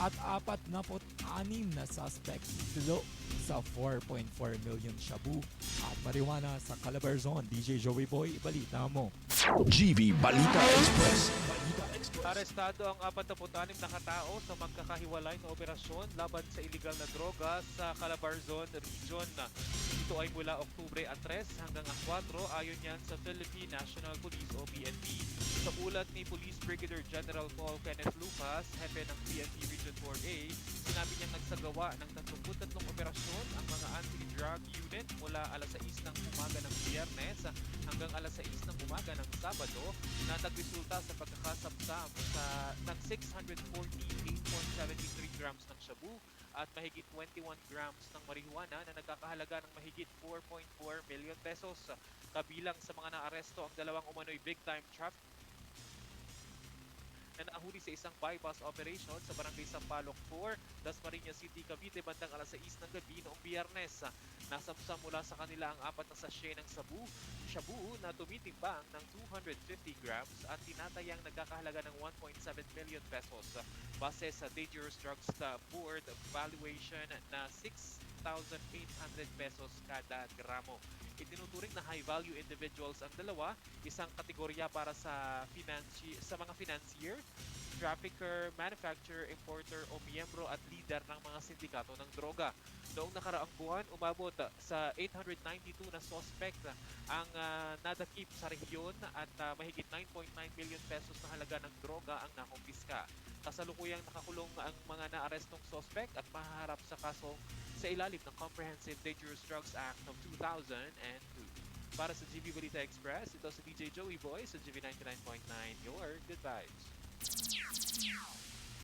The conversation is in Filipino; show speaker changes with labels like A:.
A: at 46 na suspect dito sa 4.4 million shabu at marijuana sa Calabarzon. DJ Joey Boy, ibalita mo.
B: GV Balita Express.
C: Arestado ang 46 na katao sa magkakahiwalay na operasyon laban sa iligal na droga sa Calabarzon Region. Ito ay mula Oktubre 3 hanggang 4 ayon yan sa Philippine National Police o PNP. Sa ulat ni Police Brigadier General Paul Kenneth Lucas, hepe ng PNP Region 4A, sinabi niyang nagsagawa ng 33 operasyon ang mga anti-drug unit mula alas 6 ng umaga ng Biyernes hanggang alas 6 ng umaga ng Sabado na nagresulta sa pagkakasabsam ng 648.73 grams ng shabu at mahigit 21 grams ng marijuana na nagkakahalaga ng mahigit 4.4 million pesos. Kabilang sa mga naaresto ang dalawang umano'y big-time traffic na nahuli sa isang bypass operation sa Barangay Sampaloc 4, Dasmariñas City, Cavite bandang alas 6 ng gabi noong Biyernes. Nasamsam mula sa kanila ang 4 na sachet ng shabu na tumitimbang ng 250 grams at tinatayang nagkakahalaga ng 1.7 million pesos. Base sa Dangerous Drugs Board valuation na 6,800 pesos kada gramo. Itinuturing na high-value individuals ang dalawa, isang kategorya para sa mga financier, trafficker, manufacturer, importer o miyembro at leader ng mga sindikato ng droga. Noong nakaraang buwan, umabot sa 892 na suspect ang nadakip sa rehiyon at mahigit 9.9 million pesos na halaga ng droga ang nakumpiska. Kasalukuyang nakakulong ang mga naarestong suspect at mahaharap sa kasong sa ilalim ng Comprehensive Dangerous Drugs Act of 2002. Para sa GV Balita Express, ito si DJ Joey Boy sa GV 99.9, your good vibes.